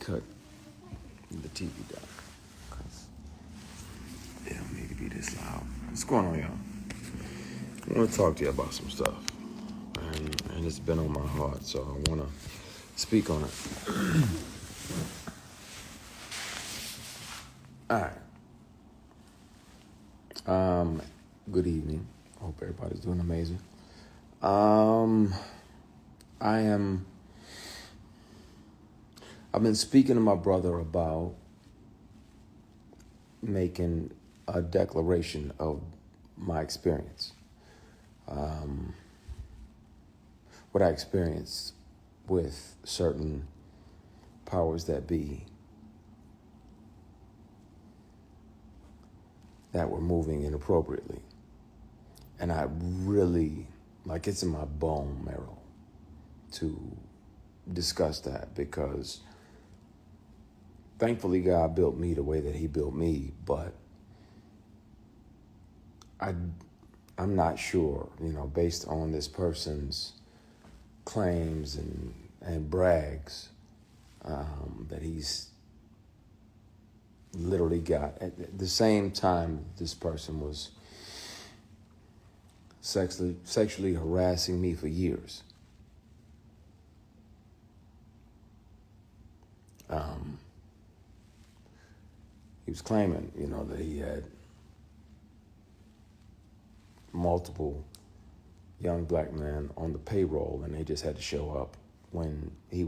cut the TV down. Cause it don't need to be this loud. What's going on, y'all? I want to talk to you about some stuff. And it's been on my heart, so I want to speak on it. All right. Good evening. Hope everybody's doing amazing. I've been speaking to my brother about making a declaration of my experience. What I experienced with certain powers that be that were moving inappropriately. And I really, it's in my bone marrow to discuss that, because thankfully God built me the way that he built me, but I'm not sure, based on this person's claims and brags, that he's literally got, at the same time this person was sexually harassing me for years. He was claiming, that he had multiple young black men on the payroll, and they just had to show up when he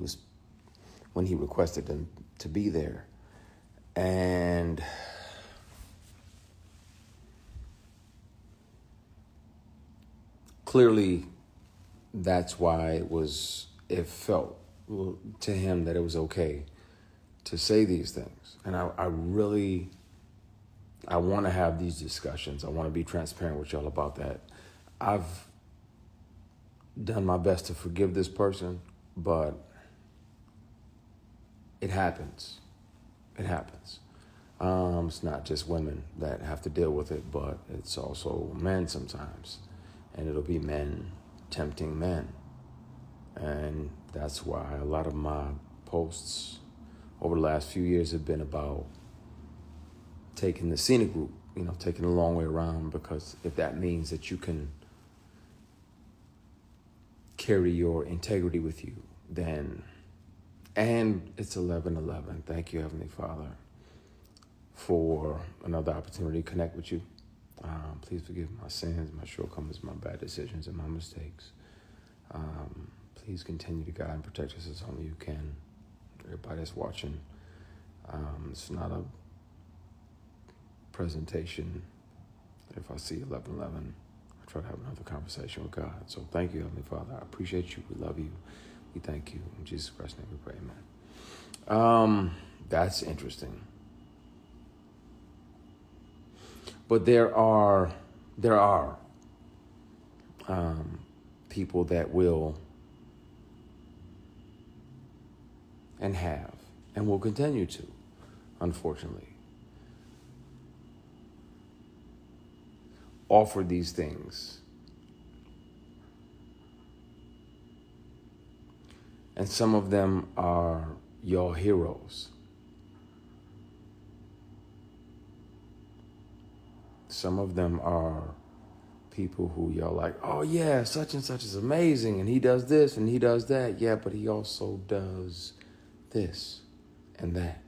requested them to be there. And clearly that's why it felt to him that it was okay to say these things. And I want to have these discussions. I want to be transparent with y'all about that. I've done my best to forgive this person, but it happens. It happens. It's not just women that have to deal with it, but it's also men sometimes. And it'll be men tempting men. And that's why a lot of my posts over the last few years have been about taking the scenic route, taking the long way around, because if that means that you can carry your integrity with you, then, and it's 11:11. Thank you, Heavenly Father, for another opportunity to connect with you. Please forgive my sins, my shortcomings, my bad decisions, and my mistakes. Please continue to guide and protect us as only you can. Everybody that's watching, it's not a presentation. If I see 11:11, I try to have another conversation with God. So thank you, Heavenly Father. I appreciate you. We love you. We thank you. In Jesus Christ's name we pray, amen. That's interesting. But there are people that will and have and will continue to, unfortunately, offer these things. And some of them are your heroes. Some of them are people who y'all like, oh yeah, such and such is amazing, and he does this and he does that. Yeah, but he also does this and that.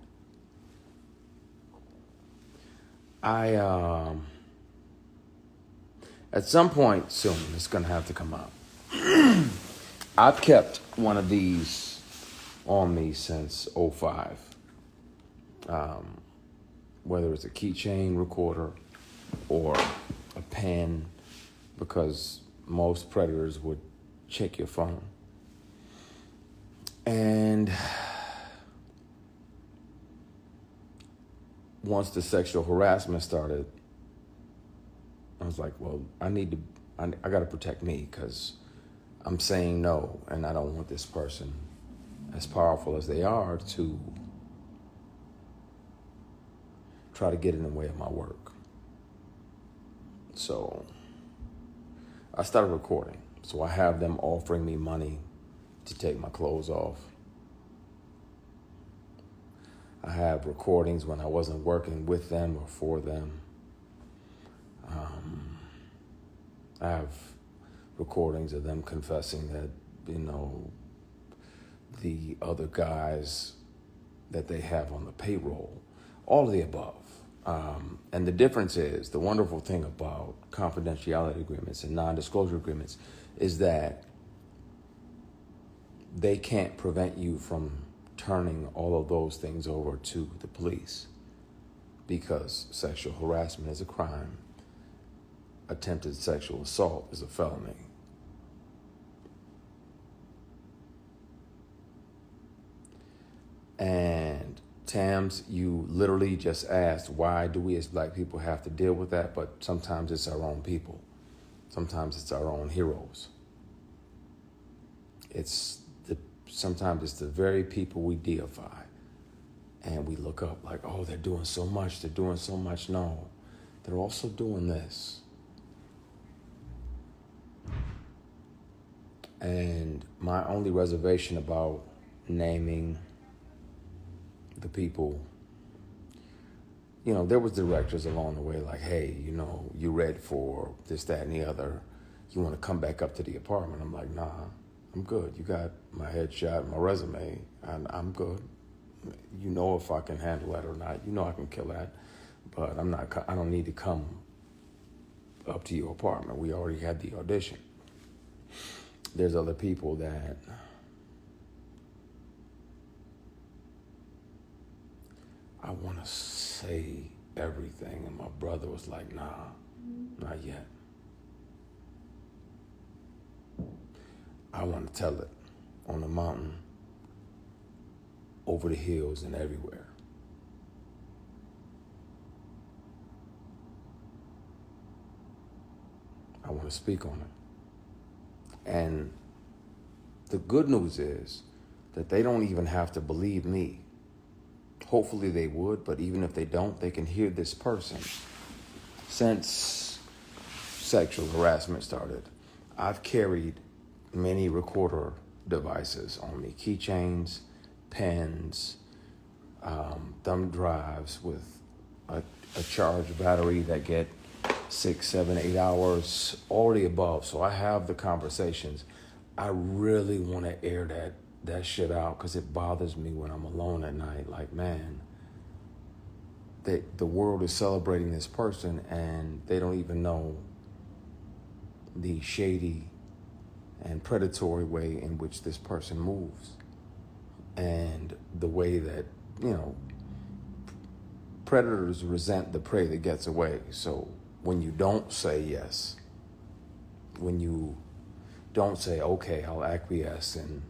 At some point soon, it's gonna have to come out. I've kept one of these on me since 2005. Whether it's a keychain recorder or a pen, because most predators would check your phone. And once the sexual harassment started, I was like, well, I got to protect me, because I'm saying no, and I don't want this person, as powerful as they are, to try to get in the way of my work. So I started recording. So I have them offering me money to take my clothes off. I have recordings when I wasn't working with them or for them. I have recordings of them confessing that, the other guys that they have on the payroll, all of the above. And the difference is, the wonderful thing about confidentiality agreements and non-disclosure agreements is that they can't prevent you from turning all of those things over to the police, because sexual harassment is a crime. Attempted sexual assault is a felony. And Tams, you literally just asked, why do we as black people have to deal with that? But sometimes it's our own people. Sometimes it's our own heroes. Sometimes it's the very people we deify. And we look up like, oh, they're doing so much. They're doing so much. No, they're also doing this. And my only reservation about naming the people, there was directors along the way like, hey, you read for this, that, and the other. You want to come back up to the apartment? I'm like, nah, I'm good. You got my headshot, my resume, and I'm good. If I can handle that or not. I can kill that, but I don't need to come up to your apartment. We already had the audition. There's other people that I want to say everything, and my brother was like, nah, not yet. I want to tell it on the mountain, over the hills, and everywhere. I want to speak on it. And the good news is that they don't even have to believe me. Hopefully they would, but even if they don't, they can hear this person. Since sexual harassment started, I've carried many recorder devices on me, keychains, pens, thumb drives with a charged battery that get 6, 7, 8 hours, all the above. So I have the conversations. I really want to air that shit out because it bothers me when I'm alone at night. Like, man, the world is celebrating this person and they don't even know the shady and predatory way in which this person moves. And the way that, predators resent the prey that gets away. So when you don't say yes, when you don't say, okay, I'll acquiesce and,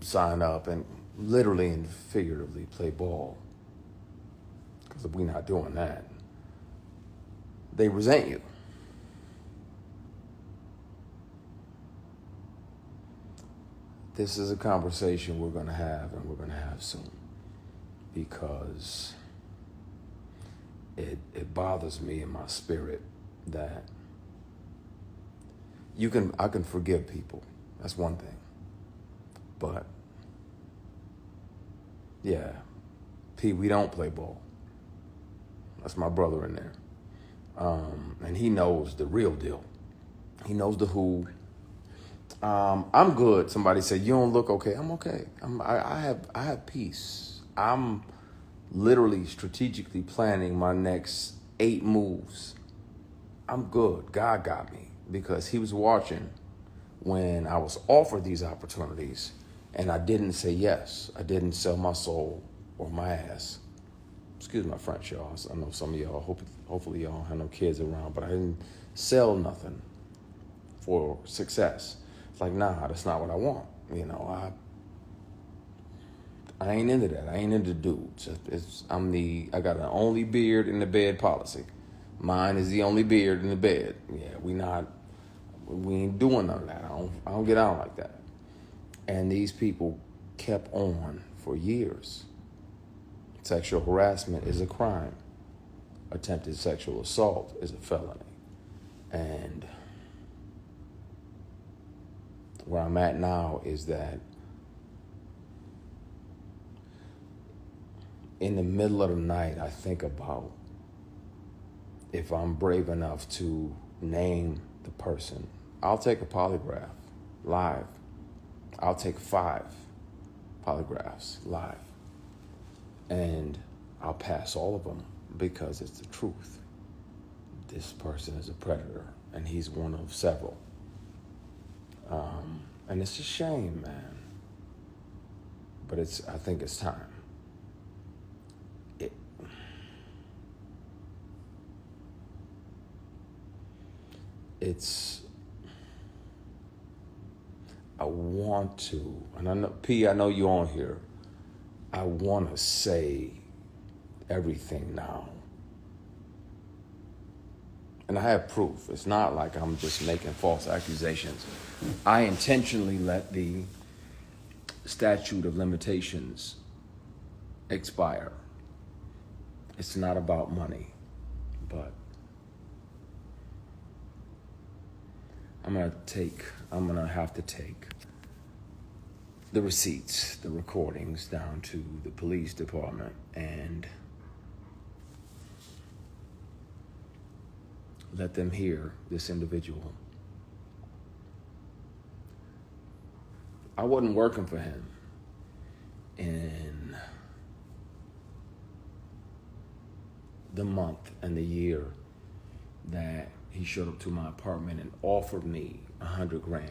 sign up and literally and figuratively play ball, because if we're not doing that, they resent you. This is a conversation we're going to have, and we're going to have soon, because it bothers me in my spirit that I can forgive people. That's one thing. But yeah, P, we don't play ball. That's my brother in there. And he knows the real deal. He knows the who. I'm good. Somebody said, you don't look okay. I'm okay. I have peace. I'm literally strategically planning my next 8 moves. I'm good. God got me, because he was watching when I was offered these opportunities and I didn't say yes. I didn't sell my soul or my ass. Excuse my French, y'all. I know some of y'all, hopefully y'all have no kids around, but I didn't sell nothing for success. It's like, nah, that's not what I want. I ain't into that. I ain't into dudes. I got an only beard in the bed policy. Mine is the only beard in the bed. Yeah, we ain't doing none of that. I don't get out like that. And these people kept on for years. Sexual harassment is a crime. Attempted sexual assault is a felony. And where I'm at now is that in the middle of the night, I think about if I'm brave enough to name the person. I'll take a polygraph live. I'll take 5 polygraphs live. And I'll pass all of them because it's the truth. This person is a predator, and he's one of several. And it's a shame, man. But I think it's time. I want to, and I know, P, I know you're on here. I want to say everything now. And I have proof. It's not like I'm just making false accusations. I intentionally let the statute of limitations expire. It's not about money, but I'm gonna have to take the receipts, the recordings down to the police department and let them hear this individual. I wasn't working for him in the month and the year that he showed up to my apartment and offered me $100,000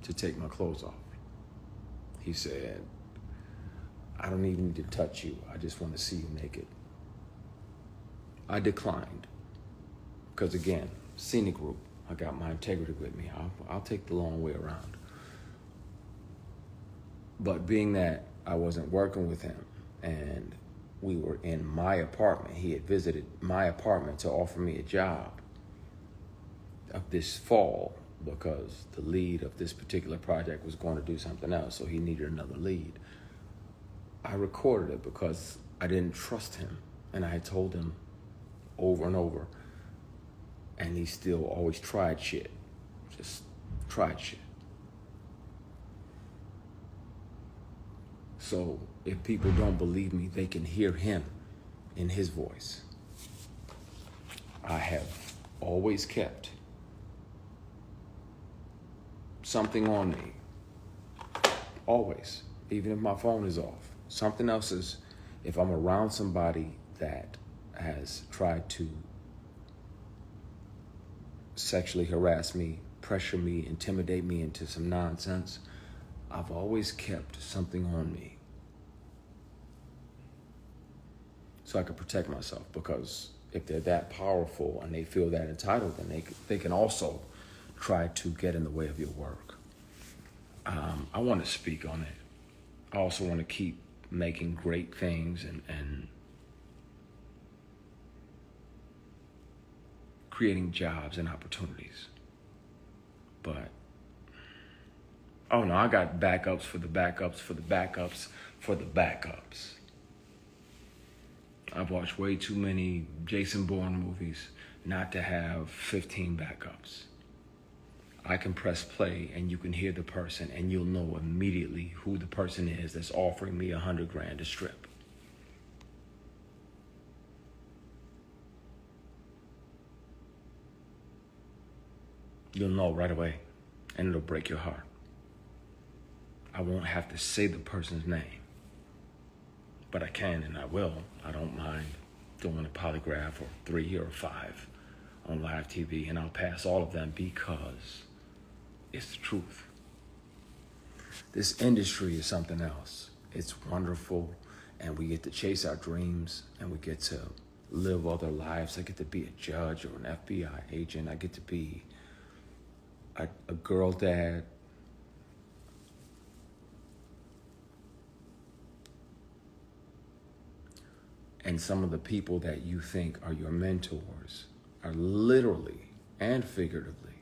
to take my clothes off. He said, I don't even need to touch you. I just want to see you naked. I declined. Because again, scenic route. I got my integrity with me. I'll take the long way around. But being that I wasn't working with him and we were in my apartment, he had visited my apartment to offer me a job of this fall because the lead of this particular project was going to do something else, so he needed another lead. I recorded it because I didn't trust him, and I had told him over and over, and he still always tried shit. Just tried shit. So if people don't believe me, they can hear him in his voice. I have always kept something on me. Always. Even if my phone is off. Something else is, if I'm around somebody that has tried to sexually harass me, pressure me, intimidate me into some nonsense, I've always kept something on me so I could protect myself, because if they're that powerful and they feel that entitled, then they can also try to get in the way of your work. I want to speak on it. I also want to keep making great things and creating jobs and opportunities. But, oh no, I got backups for the backups for the backups for the backups. I've watched way too many Jason Bourne movies not to have 15 backups. I can press play and you can hear the person and you'll know immediately who the person is that's offering me $100,000 to strip. You'll know right away, and it'll break your heart. I won't have to say the person's name, but I can and I will. I don't mind doing a polygraph or 3 or 5 on live TV, and I'll pass all of them because it's the truth. This industry is something else. It's wonderful, and we get to chase our dreams, and we get to live other lives. I get to be a judge or an FBI agent. I get to be a girl dad. And some of the people that you think are your mentors are literally and figuratively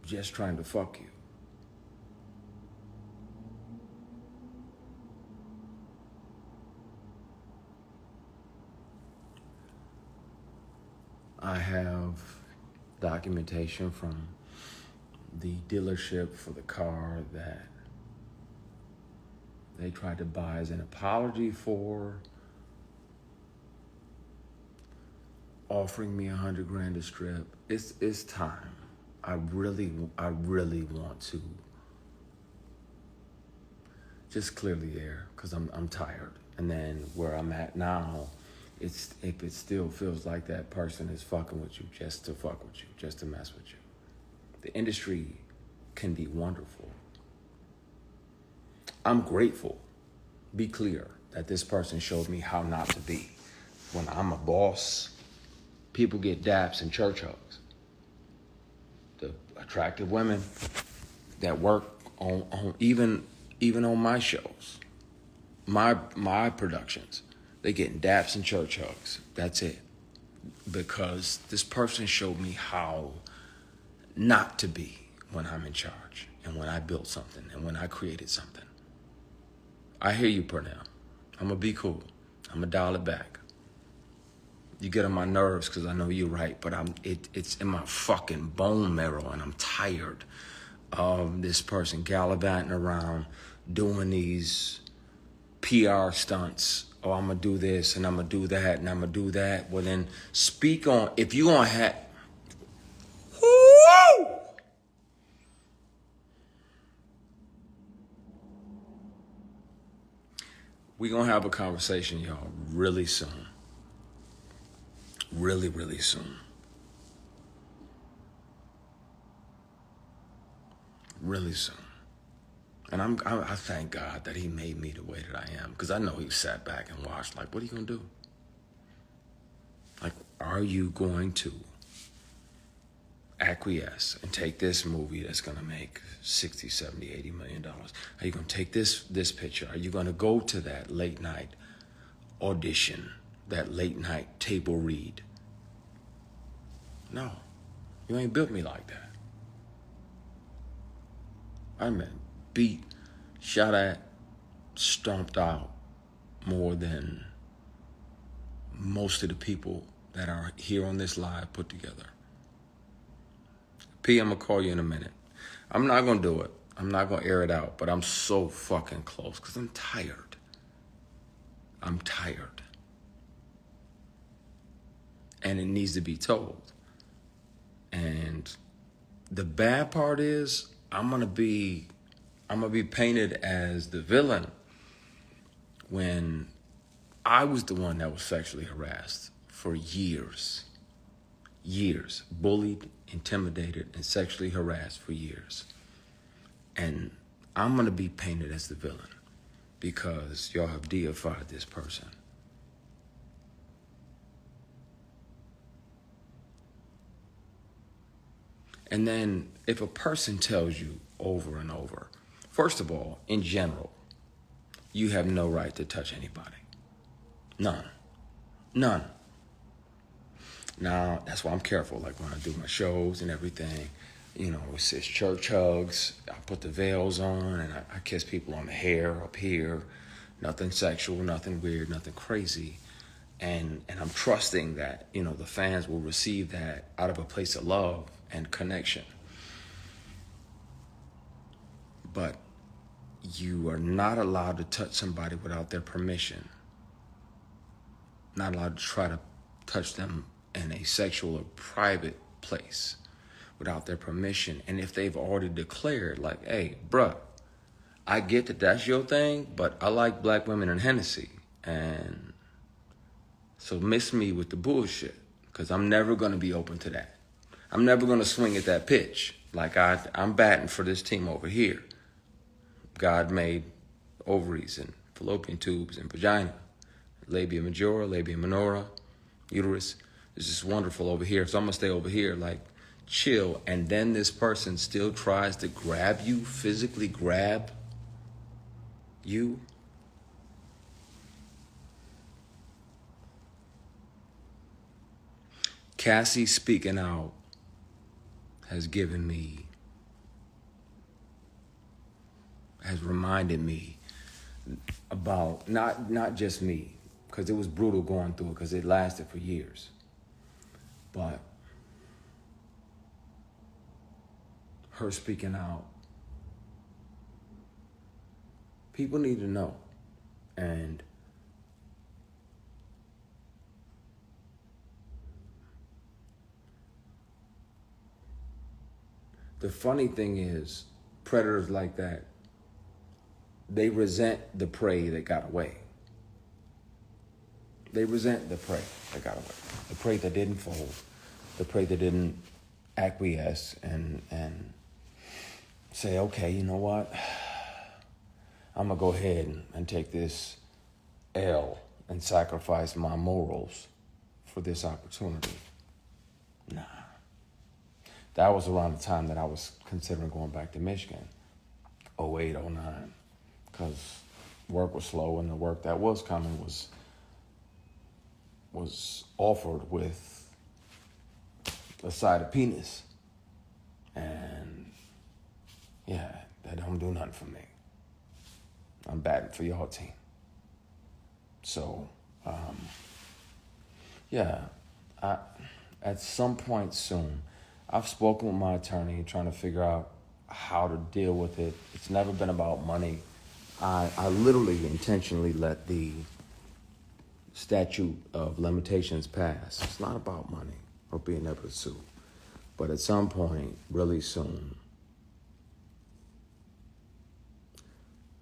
just trying to fuck you. I have documentation from the dealership for the car that they tried to buy as an apology for offering me $100,000 to strip. It's time. I really want to just clear the air because I'm tired. And then where I'm at now, if it still feels like that person is fucking with you just to fuck with you, just to mess with you. The industry can be wonderful. I'm grateful, be clear, that this person showed me how not to be. When I'm a boss, people get daps and church hugs. The attractive women that work on even on my shows, my productions, they getting daps and church hugs. That's it. Because this person showed me how not to be when I'm in charge and when I built something and when I created something. I hear you, Pernell. I'm going to be cool. I'm going to dial it back. You get on my nerves because I know you're right, but it's in my fucking bone marrow, and I'm tired of this person gallivanting around doing these PR stunts. Oh, I'm going to do this and I'm going to do that and I'm going to do that. Well, then speak on, if you're going to have, woo! We're going to have a conversation, y'all, really soon. Really, really soon. Really soon. And I thank God that he made me the way that I am, because I know he sat back and watched, like, what are you going to do? Like, are you going to acquiesce and take this movie that's going to make 60, 70, $80 million? Are you going to take this picture? Are you going to go to that late night audition, that late night table read? No, you ain't built me like that. I've been beat, shot at, stomped out more than most of the people that are here on this live put together. P, I'm going to call you in a minute. I'm not going to do it. I'm not going to air it out, but I'm so fucking close because I'm tired. I'm tired. And it needs to be told. And the bad part is I'm gonna be painted as the villain when I was the one that was sexually harassed for years, bullied, intimidated, and sexually harassed for years. And I'm gonna be painted as the villain because y'all have deified this person. And then if a person tells you over and over, first of all, in general, you have no right to touch anybody. None. Now, that's why I'm careful. Like when I do my shows and everything, you know, it's church hugs. I put the veils on and I kiss people on the hair up here. Nothing sexual, nothing weird, nothing crazy. And I'm trusting that, you know, the fans will receive that out of a place of love and connection. But you are not allowed to touch somebody without their permission. Not allowed to try to touch them in a sexual or private place without their permission. And if they've already declared, like, hey, bruh, I get that that's your thing, but I like black women and Hennessy. And so miss me with the bullshit, because I'm never going to be open to that. I'm never going to swing at that pitch. Like I'm batting for this team over here. God made ovaries and fallopian tubes and vagina, labia majora, labia minora, uterus. It's just wonderful over here. So I'm going to stay over here, like, chill. And then this person still tries to grab you, physically grab you. Cassie speaking out has reminded me about not just me, because it was brutal going through it, because it lasted for years. But her speaking out, People need to know. And the funny thing is, predators like that, they resent the prey that got away. They resent the prey that got away. The prey that didn't fold. The prey that didn't acquiesce and say, okay, you know what? I'm going to go ahead and take this L and sacrifice my morals for this opportunity. Nah. That was around the time that I was considering going back to Michigan, 08, 09, because work was slow, and the work that was coming was offered with a side of penis. And yeah, that don't do nothing for me. I'm batting for y'all team. So, at some point soon, I've spoken with my attorney trying to figure out how to deal with it. It's never been about money. I literally intentionally let the statute of limitations pass. It's not about money or being able to sue. But at some point, really soon,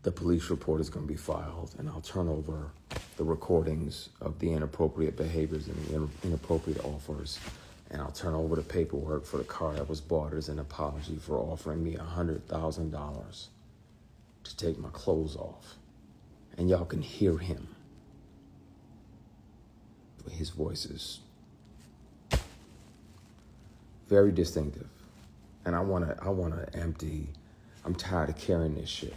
the police report is going to be filed, and I'll turn over the recordings of the inappropriate behaviors and the inappropriate offers, and I'll turn over the paperwork for the car that was bought as an apology for offering me $100,000 to take my clothes off. And y'all can hear him. His voice is very distinctive. And I wanna empty. I'm tired of carrying this shit.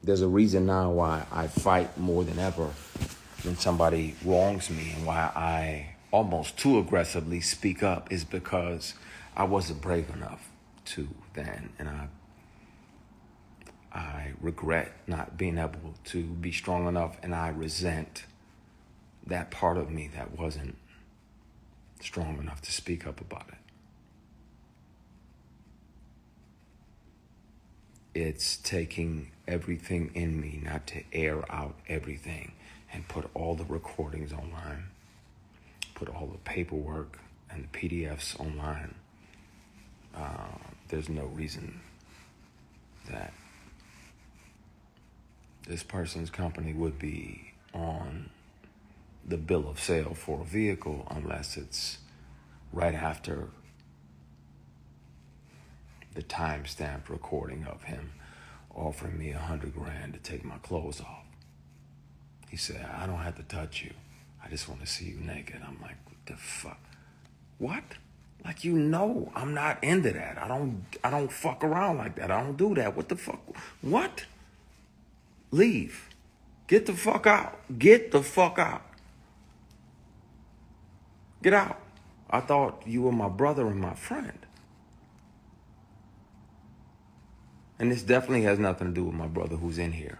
There's a reason now why I fight more than ever when somebody wrongs me, and why I almost too aggressively speak up is because I wasn't brave enough to then, and I regret not being able to be strong enough, and I resent that part of me that wasn't strong enough to speak up about it. It's taking everything in me not to air out everything and put all the recordings online, put all the paperwork and the PDFs online. There's no reason that this person's company would be on the bill of sale for a vehicle unless it's right after the time-stamped recording of him offering me $100,000 to take my clothes off. He said, I don't have to touch you. I just want to see you naked. I'm like, what the fuck? What? Like, you know, I'm not into that. I don't fuck around like that. I don't do that. What the fuck? What? Leave. Get the fuck out. Get the fuck out. Get out. I thought you were my brother and my friend. And this definitely has nothing to do with my brother who's in here.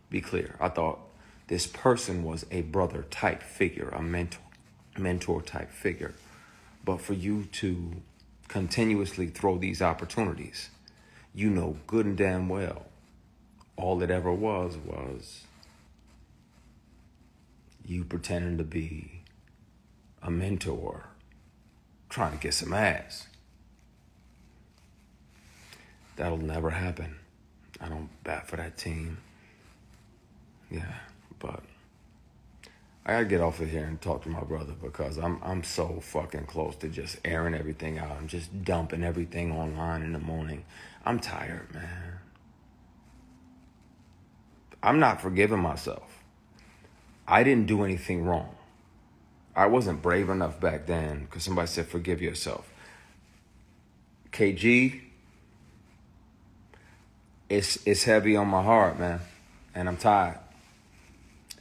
Be clear. I thought this person was a brother type figure, a mentor type figure. But for you to continuously throw these opportunities, you know good and damn well, all it ever was you pretending to be a mentor trying to get some ass. That'll never happen. I don't bat for that team. Yeah, but I gotta get off of here and talk to my brother, because I'm so fucking close to just airing everything out. I'm just dumping everything online in the morning. I'm tired, man. I'm not forgiving myself. I didn't do anything wrong. I wasn't brave enough back then because somebody said, forgive yourself. KG, it's heavy on my heart, man. And I'm tired.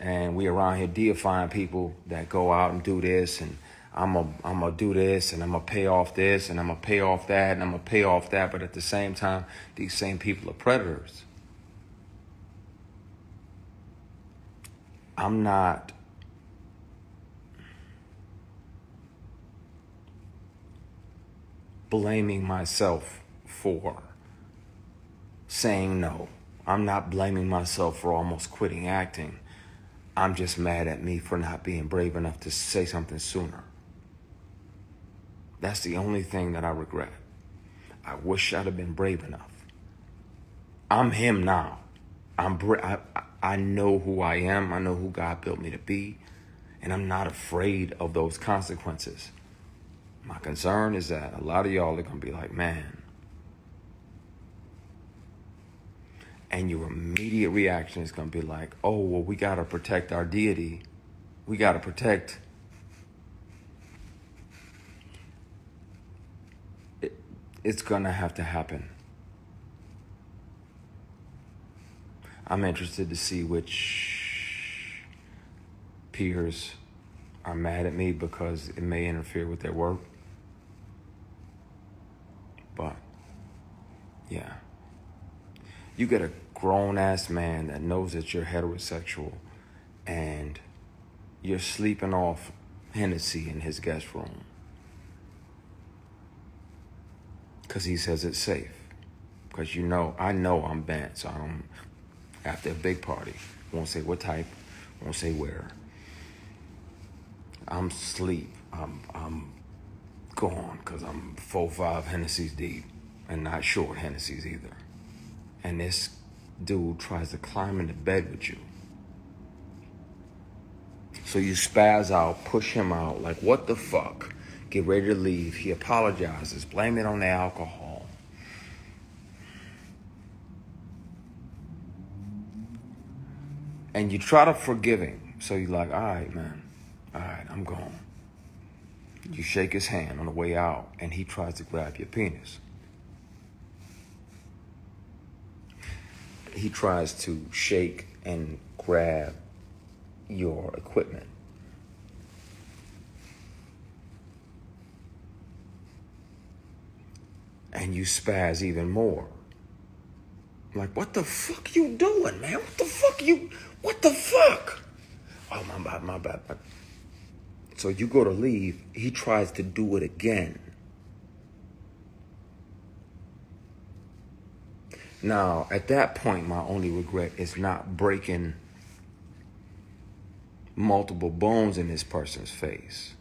And we around here deifying people that go out and do this, and I'm gonna do this, and I'm gonna pay off this, and I'm gonna pay off that, and I'm gonna pay off that. But at the same time, these same people are predators. I'm not blaming myself for saying no I'm not blaming myself for almost quitting acting. I'm just mad at me for not being brave enough to say something sooner. That's the only thing that I regret. I wish I'd have been brave enough. I'm him now. I know who I am. I know who God built me to be. And I'm not afraid of those consequences. My concern is that a lot of y'all are going to be like, man. And your immediate reaction is going to be like, oh, well, we got to protect our deity. We got to protect. It's going to have to happen. I'm interested to see which peers are mad at me because it may interfere with their work. But, yeah. You get a grown-ass man that knows that you're heterosexual and you're sleeping off Hennessy in his guest room because he says it's safe. Because I know I'm bent, so I don't, after a big party, won't say what type, won't say where. I'm asleep. I'm gone because I'm 4-5 Hennessy's deep and not short Hennessy's either. And this dude tries to climb into bed with you. So you spaz out, push him out, like, what the fuck? Get ready to leave. He apologizes, blame it on the alcohol. And you try to forgive him. So you're like, all right, man. All right, I'm gone. You shake his hand on the way out, and he tries to grab your penis. He tries to shake and grab your equipment. And you spaz even more. Like, what the fuck you doing, man? What the fuck? Oh, my bad. So you go to leave, he tries to do it again. Now, at that point, my only regret is not breaking multiple bones in this person's face.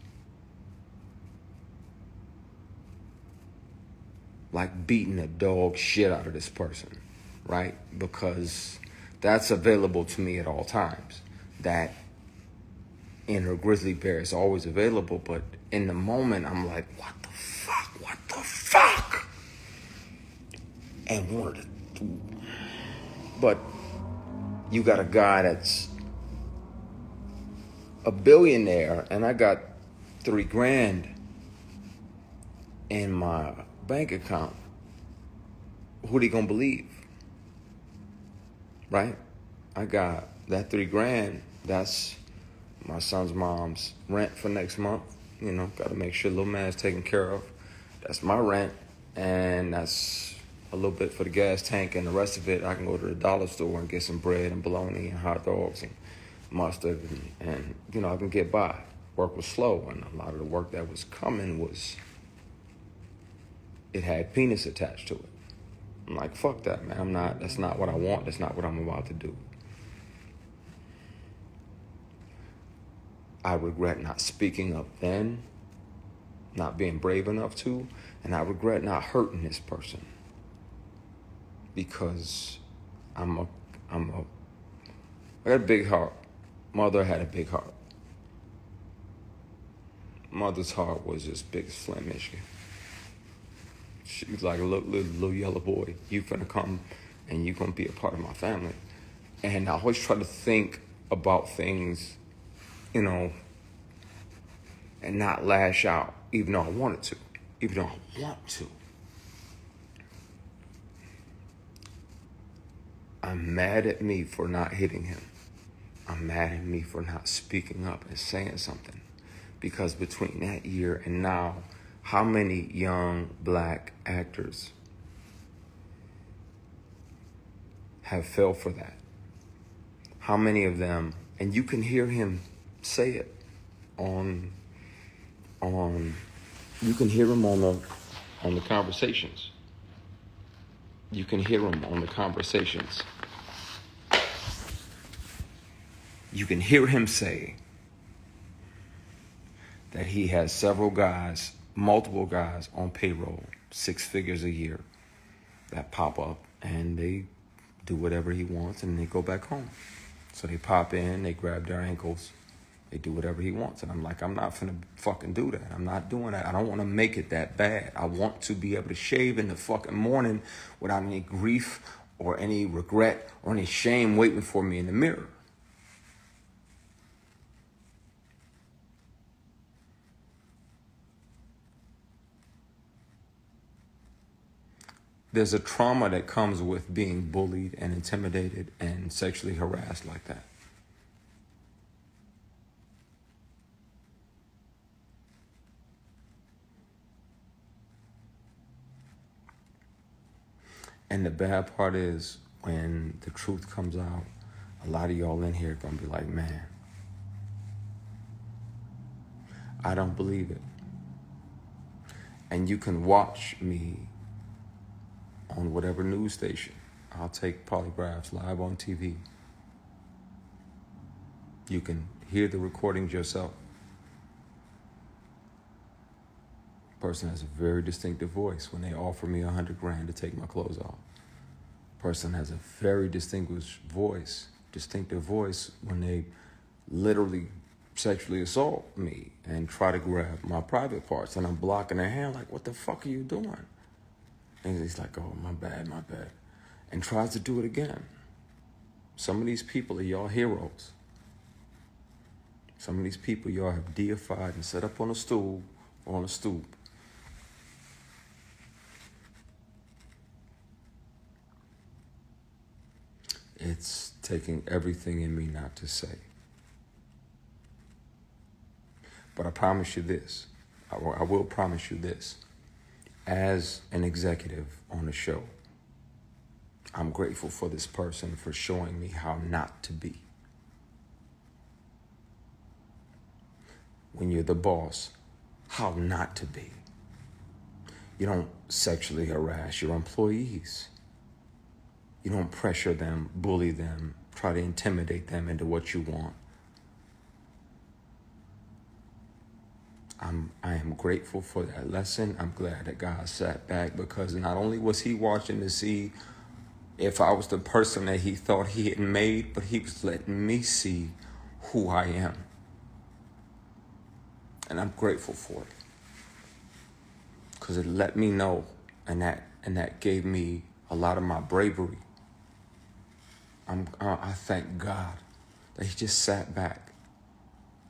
Like beating the dog shit out of this person, right? Because that's available to me at all times. That inner grizzly bear is always available, but in the moment, I'm like, what the fuck? And wanted to. But you got a guy that's a billionaire, and I got $3,000 in my bank account. Who they gonna believe? Right? I got that $3,000. That's my son's mom's rent for next month. Got to make sure little man's taken care of. That's my rent, and that's a little bit for the gas tank, and the rest of it I can go to the dollar store and get some bread and bologna and hot dogs and mustard, and I can get by. Work was slow, and a lot of the work that was coming it had penis attached to it. I'm like, fuck that, man. That's not what I want. That's not what I'm about to do. I regret not speaking up then, not being brave enough to, and I regret not hurting this person. Because I got a big heart. Mother had a big heart. Mother's heart was just big as Flint, Michigan. She was like a little yellow boy. You finna come and you gonna be a part of my family. And I always try to think about things, and not lash out, even though I wanted to. Even though I want to. I'm mad at me for not hitting him. I'm mad at me for not speaking up and saying something. Because between that year and now, how many young black actors have fell for that? How many of them, and you can hear him say it you can hear him on the conversations. You can hear him on the conversations. You can hear him say that he has several guys, multiple guys on payroll, 6 figures a year, that pop up and they do whatever he wants and they go back home. So they pop in, they grab their ankles, they do whatever he wants. And I'm like, I'm not finna fucking do that. I'm not doing that. I don't want to make it that bad. I want to be able to shave in the fucking morning without any grief or any regret or any shame waiting for me in the mirror. There's a trauma that comes with being bullied and intimidated and sexually harassed like that. And the bad part is when the truth comes out, a lot of y'all in here are gonna be like, man, I don't believe it. And you can watch me on whatever news station. I'll take polygraphs live on TV. You can hear the recordings yourself. Person has a very distinctive voice when they offer me $100 grand to take my clothes off. Person has a very distinctive voice when they literally sexually assault me and try to grab my private parts, and I'm blocking their hand like, what the fuck are you doing? And he's like, oh, my bad. And tries to do it again. Some of these people are y'all heroes. Some of these people y'all have deified and set up on a stool or on a stoop. It's taking everything in me not to say. But I promise you this. I will promise you this. As an executive on the show, I'm grateful for this person for showing me how not to be. When you're the boss, how not to be. You don't sexually harass your employees. You don't pressure them, bully them, try to intimidate them into what you want. I am grateful for that lesson. I'm glad that God sat back, because not only was he watching to see if I was the person that he thought he had made, but he was letting me see who I am. And I'm grateful for it, because it let me know, and that gave me a lot of my bravery. I thank God that he just sat back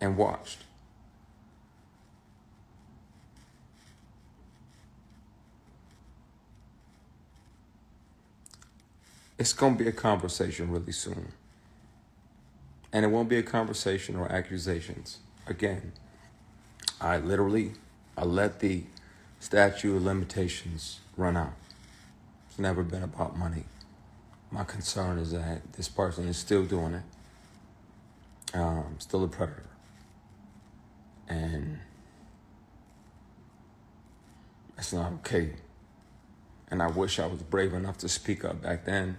and watched. It's going to be a conversation really soon. And it won't be a conversation or accusations. Again, I let the statute of limitations run out. It's never been about money. My concern is that this person is still doing it. Still a predator. And it's not okay. And I wish I was brave enough to speak up back then.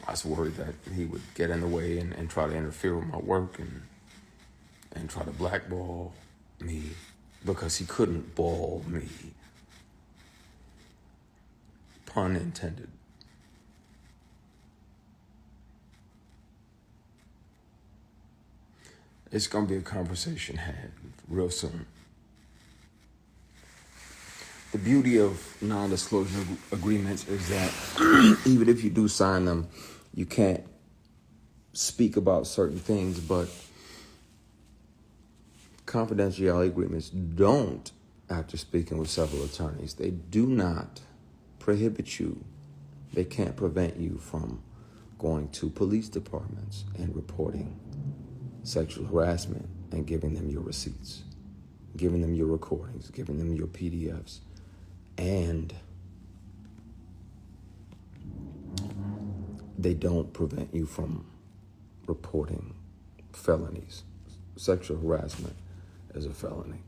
I was worried that he would get in the way and try to interfere with my work and try to blackball me, because he couldn't ball me. Pun intended. It's going to be a conversation had real soon. The beauty of non-disclosure agreements is that even if you do sign them, you can't speak about certain things, but confidentiality agreements don't, after speaking with several attorneys, they do not prohibit you. They can't prevent you from going to police departments and reporting sexual harassment and giving them your receipts, giving them your recordings, giving them your PDFs. And they don't prevent you from reporting felonies. Sexual harassment is a felony.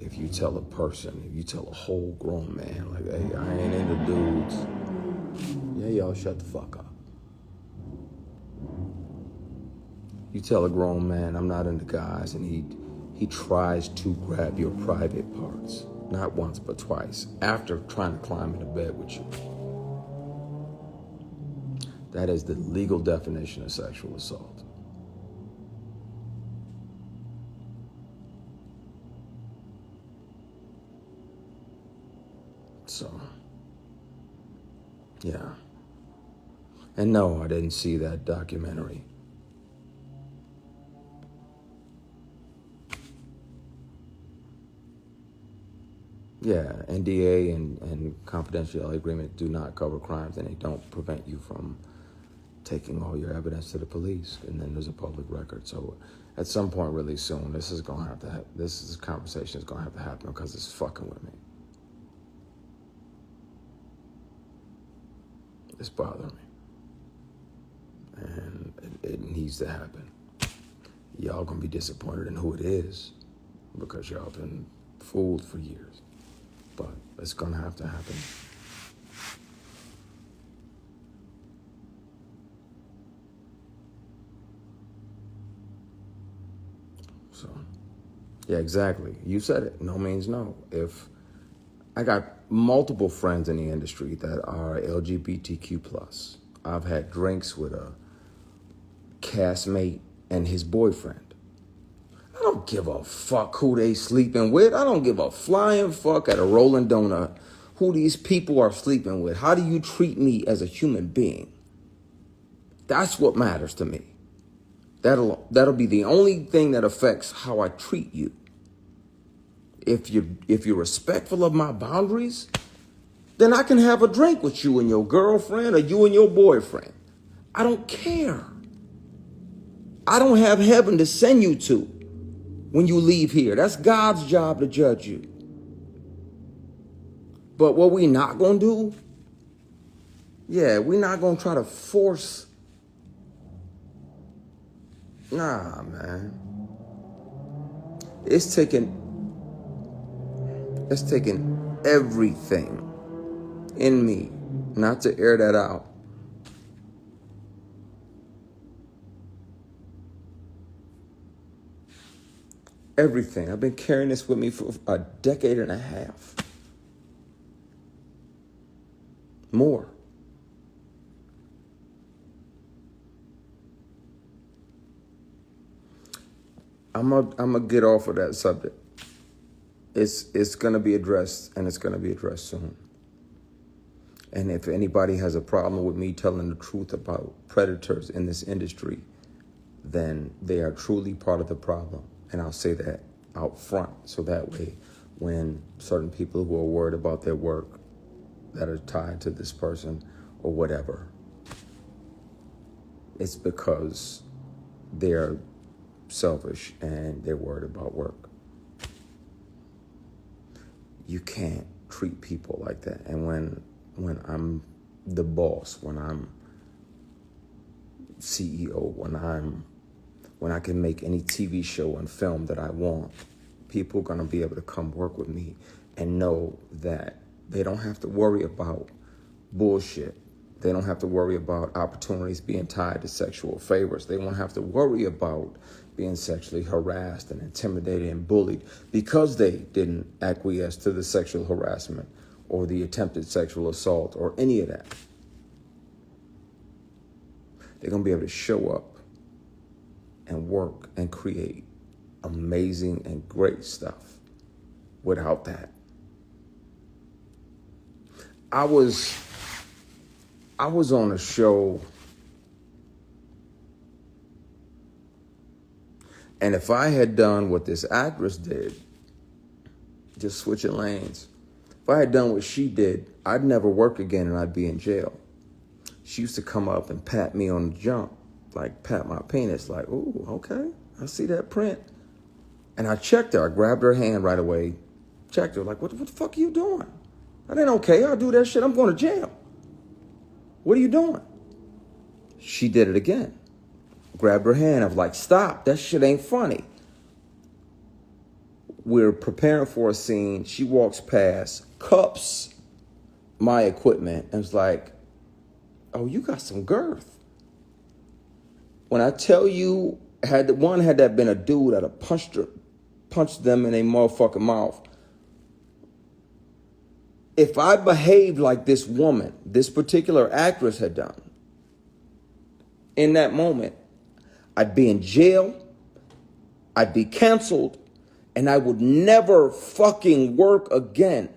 If you tell a person, if you tell a whole grown man, like, hey, I ain't into dudes, yeah, y'all shut the fuck up. You tell a grown man, I'm not into guys, and he tries to grab your private parts. Not once, but twice, after trying to climb into bed with you. That is the legal definition of sexual assault. So, yeah. And no, I didn't see that documentary. Yeah, NDA and confidentiality agreement do not cover crimes, and they don't prevent you from taking all your evidence to the police, and then there's a public record. So at some point really soon, this conversation is gonna have to happen because it's fucking with me. It's bothering me. And it needs to happen. Y'all gonna be disappointed in who it is because y'all been fooled for years. But it's gonna have to happen. So, yeah, exactly. You said it. No means no. If I got multiple friends in the industry that are LGBTQ+. I've had drinks with a castmate and his boyfriend. I don't give a fuck who they sleeping with. I don't give a flying fuck at a Rolling Donut who these people are sleeping with. How do you treat me as a human being? That's what matters to me. That'll be the only thing that affects how I treat you. If you're respectful of my boundaries, then I can have a drink with you and your girlfriend or you and your boyfriend. I don't care. I don't have heaven to send you to when you leave here. That's God's job to judge you. But what we not gonna do, we're not gonna try to force. Nah, man. It's taking everything in me not to air that out. Everything. I've been carrying this with me for a decade and a half. More. I'm gonna get off of that subject. It's gonna be addressed, and it's gonna be addressed soon. And if anybody has a problem with me telling the truth about predators in this industry, then they are truly part of the problem. And I'll say that out front, so that way when certain people who are worried about their work that are tied to this person or whatever, it's because they're selfish and they're worried about work. You can't treat people like that. And when I'm the boss, when I'm CEO, when I can make any TV show and film that I want, people are gonna be able to come work with me and know that they don't have to worry about bullshit. They don't have to worry about opportunities being tied to sexual favors. They won't have to worry about being sexually harassed and intimidated and bullied because they didn't acquiesce to the sexual harassment or the attempted sexual assault or any of that. They're gonna be able to show up and work and create amazing and great stuff without that. I was on a show, and if I had done what this actress did, just switching lanes, if I had done what she did, I'd never work again and I'd be in jail. She used to come up and pat me on the jump, like pat my penis, like, ooh, okay, I see that print. And I checked her, I grabbed her hand right away, checked her, like, what the fuck are you doing? That ain't okay, I'll do that shit, I'm going to jail. What are you doing? She did it again. Grabbed her hand, I was like, stop, that shit ain't funny. We're preparing for a scene, she walks past, cups my equipment, and was like, oh, you got some girth. When I tell you Had that been a dude, I'd have punched them in their motherfucking mouth. If I behaved like this woman, this particular actress had done, in that moment, I'd be in jail, I'd be canceled, and I would never fucking work again.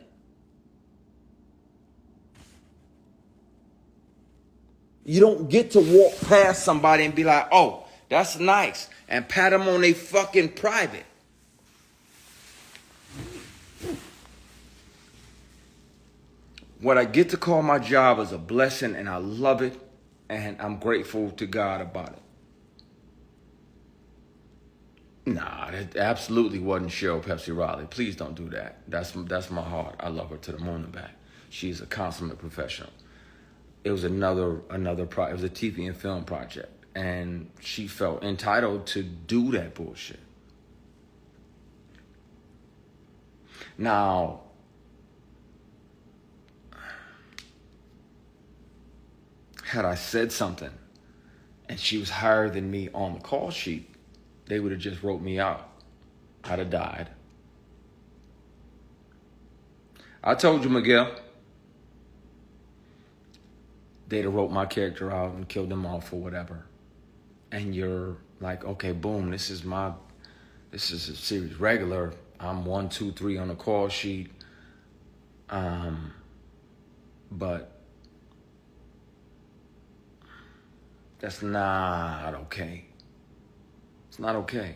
You don't get to walk past somebody and be like, oh, that's nice, and pat them on their fucking private. What I get to call my job is a blessing, and I love it, and I'm grateful to God about it. Nah, that absolutely wasn't Cheryl Pepsi Riley. Please don't do that. That's my heart. I love her to the moon and back. She's a consummate professional. It was it was a TV and film project, and she felt entitled to do that bullshit. Now, had I said something and she was higher than me on the call sheet, they would have just wrote me out. I'd have died. I told you, Miguel. They'd have wrote my character out and killed them off or whatever. And you're like, okay, boom, this is a series regular. I'm 1, 2, 3 on the call sheet. But that's not okay. It's not okay.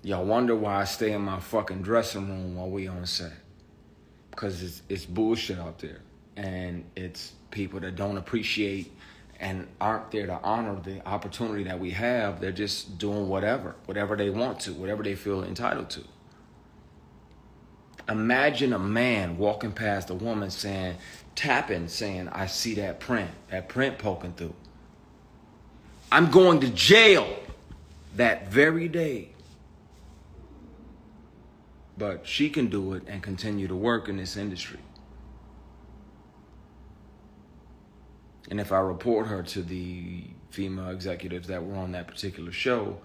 Y'all wonder why I stay in my fucking dressing room while we on set. Because it's bullshit out there. And it's people that don't appreciate and aren't there to honor the opportunity that we have. They're just doing whatever they want to, whatever they feel entitled to. Imagine a man walking past a woman tapping, saying, I see that print poking through. I'm going to jail that very day. But she can do it and continue to work in this industry. And if I report her to the female executives that were on that particular show,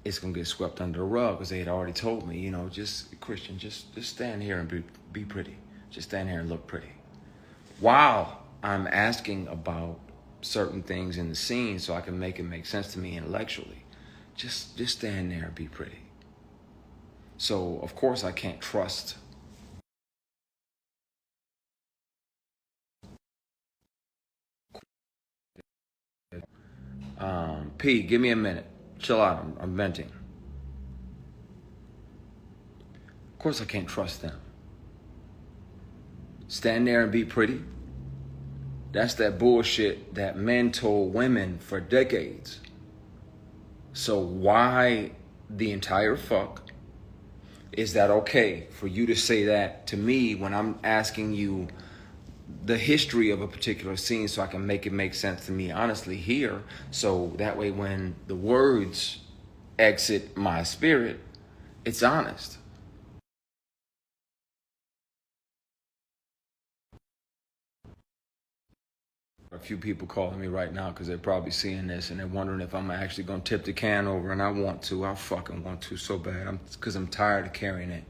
it's going to get swept under the rug because they had already told me, Christian, just stand here and be pretty. Just stand here and look pretty. While I'm asking about certain things in the scene so I can make it make sense to me intellectually, just stand there and be pretty. So, of course, I can't trust P, give me a minute. Chill out. I'm venting. Of course I can't trust them. Stand there and be pretty. That's that bullshit that men told women for decades. So why the entire fuck is that okay for you to say that to me when I'm asking you the history of a particular scene so I can make it make sense to me honestly here, so that way when the words exit my spirit, it's honest. A few people calling me right now because they're probably seeing this and they're wondering if I'm actually going to tip the can over, and I want to. I fucking want to so bad. Because I'm tired of carrying it.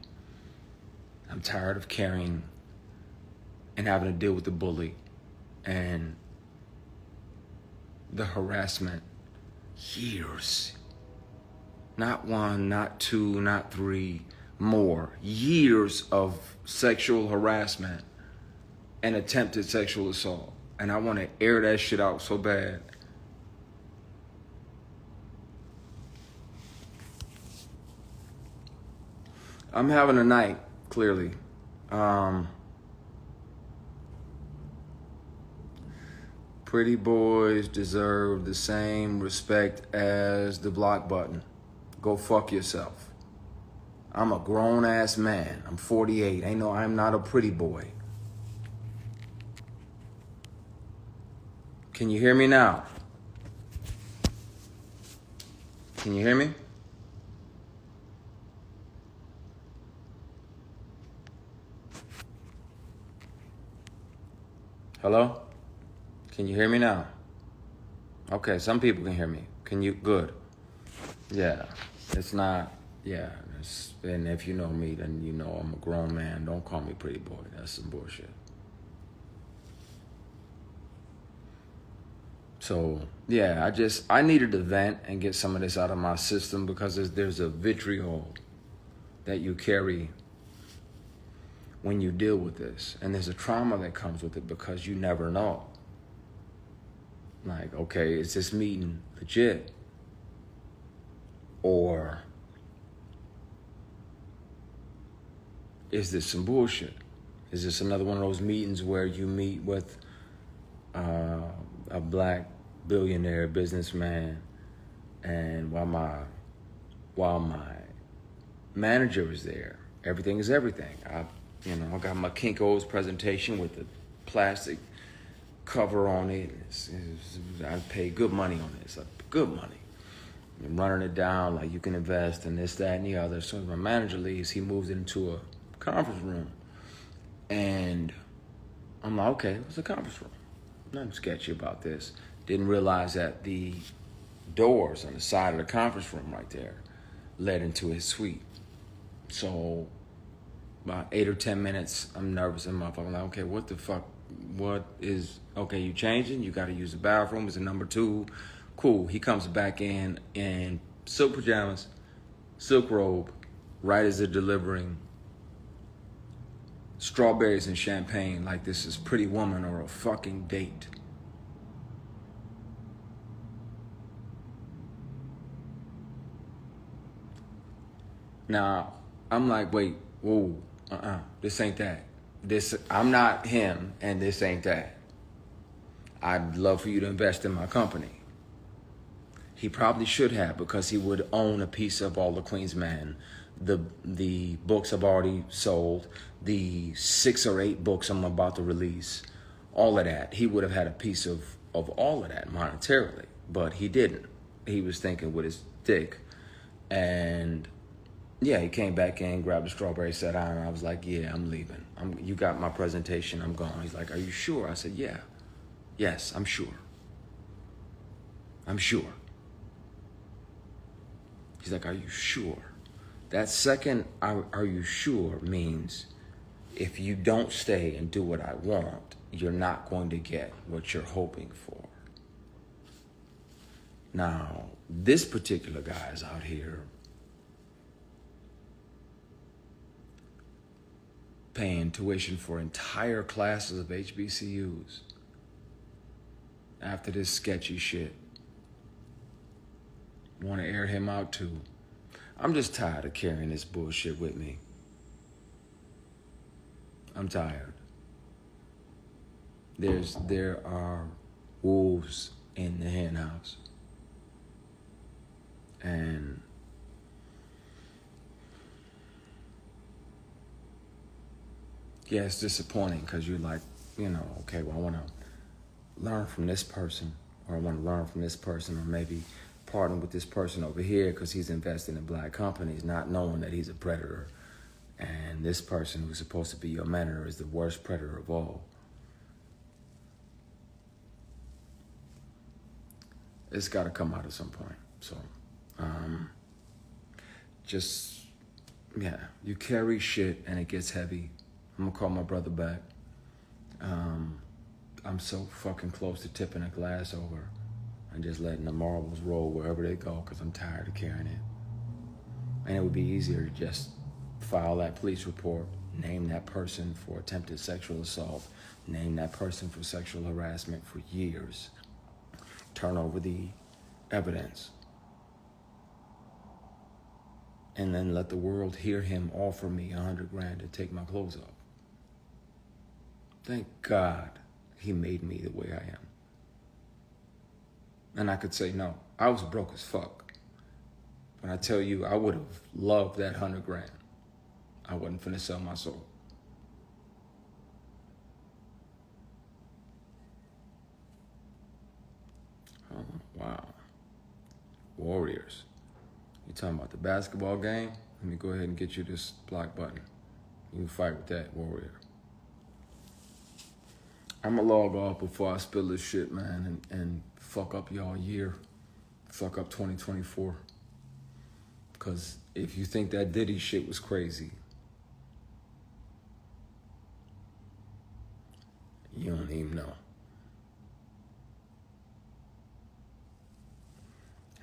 I'm tired of carrying and having to deal with the bully and the harassment. Years. Not 1, not 2, not 3, more. Years of sexual harassment and attempted sexual assault. And I want to air that shit out so bad. I'm having a night, clearly. Pretty boys deserve the same respect as the block button. Go fuck yourself. I'm a grown-ass man. I'm 48. I'm not a pretty boy. Can you hear me now? Can you hear me? Hello? Can you hear me now? Okay, some people can hear me. Can you? Good. Yeah. It's not. Yeah. And if you know me, then you know I'm a grown man. Don't call me pretty boy. That's some bullshit. So, yeah, I needed to vent and get some of this out of my system because there's a vitriol that you carry when you deal with this. And there's a trauma that comes with it because you never know. Like, okay, is this meeting legit? Or is this some bullshit? Is this another one of those meetings where you meet with a black billionaire businessman, and while my manager is there, everything is everything. I got my Kinko's presentation with the plastic cover on it. I paid good money on this, good money. I'm running it down like you can invest in this, that, and the other. As soon as my manager leaves, he moves into a conference room. And I'm like, okay, what's a conference room? Nothing sketchy about this. Didn't realize that the doors on the side of the conference room right there led into his suite. So about 8 or 10 minutes, I'm nervous and I'm like, okay, what the fuck? Okay, you changing? You got to use the bathroom. It's a number 2. Cool. He comes back in silk pajamas, silk robe, right as they're delivering strawberries and champagne like this is Pretty Woman or a fucking date. Now, I'm like, wait, whoa, this ain't that. I'm not him, and this ain't that. I'd love for you to invest in my company. He probably should have, because he would own a piece of All the Queen's Men. The books I've already sold, the 6 or 8 books I'm about to release, all of that. He would have had a piece of all of that monetarily, but he didn't. He was thinking with his dick. And yeah, he came back in, grabbed a strawberry, sat down, and I was like, yeah, I'm leaving. You got my presentation, I'm gone. He's like, are you sure? I said, yeah. Yes, I'm sure. I'm sure. He's like, are you sure? That second, are you sure, means if you don't stay and do what I want, you're not going to get what you're hoping for. Now, this particular guy is out here paying tuition for entire classes of HBCUs after this sketchy shit. Want to air him out too. I'm just tired of carrying this bullshit with me. I'm tired. There are wolves in the hen house. And yeah, it's disappointing because you're like, okay, well, I want to learn from this person, or I want to learn from this person, or maybe partner with this person over here because he's investing in black companies, not knowing that he's a predator. And this person who's supposed to be your mentor is the worst predator of all. It's got to come out at some point. So, you carry shit and it gets heavy. I'm going to call my brother back. I'm so fucking close to tipping a glass over and just letting the marbles roll wherever they go because I'm tired of carrying it. And it would be easier to just file that police report, name that person for attempted sexual assault, name that person for sexual harassment for years, turn over the evidence, and then let the world hear him offer me $100,000 to take my clothes off. Thank God he made me the way I am. And I could say, no, I was broke as fuck. But I tell you, I would have loved that $100,000. I wasn't finna sell my soul. Oh, wow. Warriors. You talking about the basketball game? Let me go ahead and get you this block button. You can fight with that, Warrior. I'm gonna log off before I spill this shit, man, and fuck up y'all year. fuck up 2024. Because if you think that Diddy shit was crazy, you don't even know.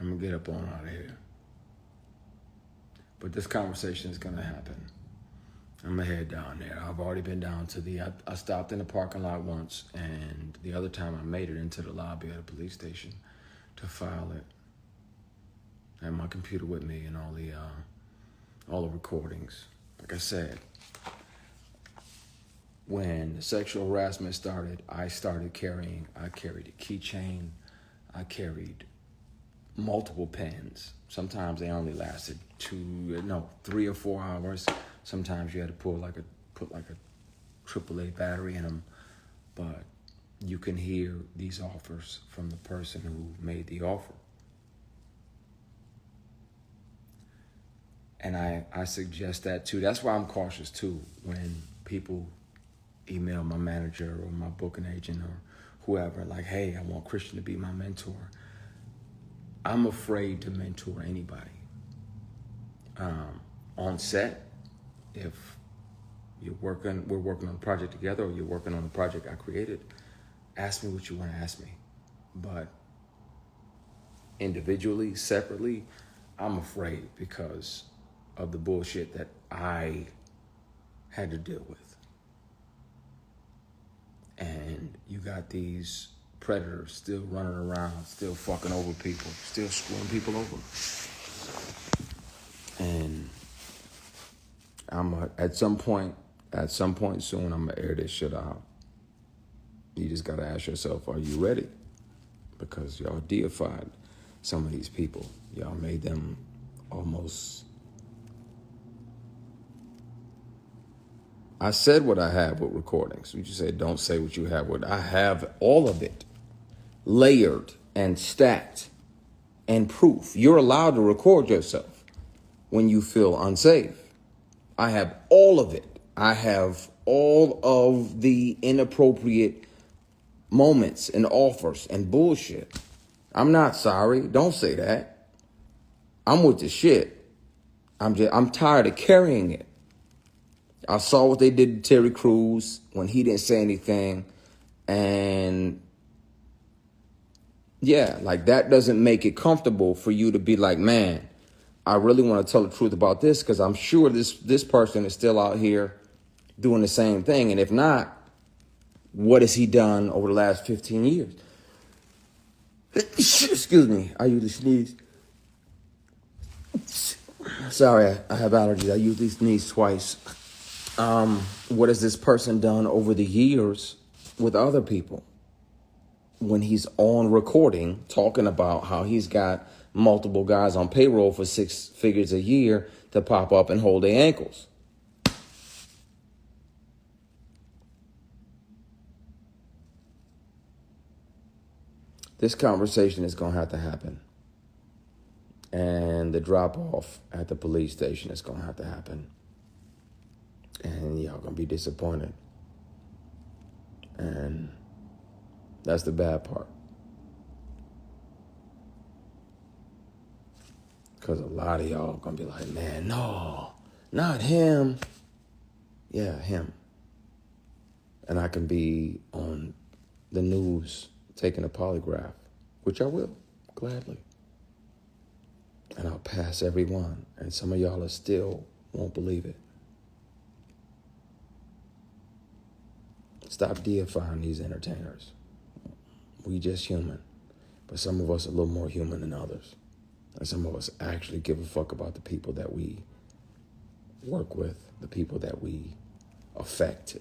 I'm gonna get up on out of here. But this conversation is gonna happen. I'm gonna head down there. I've already been down to I stopped in the parking lot once, and the other time I made it into the lobby of the police station to file it. I had my computer with me and all the recordings. Like I said, when the sexual harassment started, I carried a keychain. I carried multiple pens. Sometimes they only lasted 3 or 4 hours. Sometimes you had to put like a AAA battery in them. But you can hear these offers from the person who made the offer. And I suggest that too. That's why I'm cautious too when people email my manager or my booking agent or whoever, like, hey, I want Christian to be my mentor. I'm afraid to mentor anybody. On set, if we're working on a project together or you're working on a project I created, ask me what you want to ask me. But individually, separately, I'm afraid because of the bullshit that I had to deal with. And you got these predators still running around, still fucking over people, still screwing people over. And at some point soon, I'm gonna air this shit out. You just gotta ask yourself, are you ready? Because y'all deified some of these people. Y'all made them almost... I said what I have with recordings. You just said, don't say what you have with. I have all of it layered and stacked and proof. You're allowed to record yourself when you feel unsafe. I have all of it. I have all of the inappropriate moments and offers and bullshit. I'm not sorry. Don't say that. I'm with the shit. I'm tired of carrying it. I saw what they did to Terry Crews when he didn't say anything. And yeah, like that doesn't make it comfortable for you to be like, man, I really want to tell the truth about this because I'm sure this person is still out here doing the same thing. And if not, what has he done over the last 15 years? Excuse me, I usually sneeze. Sorry, I have allergies. I usually sneeze twice. What has this person done over the years with other people? When he's on recording talking about how he's got multiple guys on payroll for 6 figures a year to pop up and hold their ankles. This conversation is going to have to happen. And the drop off at the police station is going to have to happen. And y'all going to be disappointed. And that's the bad part. Because a lot of y'all going to be like, man, no, not him. Yeah, him. And I can be on the news taking a polygraph, which I will, gladly. And I'll pass every one. And some of y'all still won't believe it. Stop deifying these entertainers. We just human. But some of us are a little more human than others. And some of us actually give a fuck about the people that we work with, the people that we affect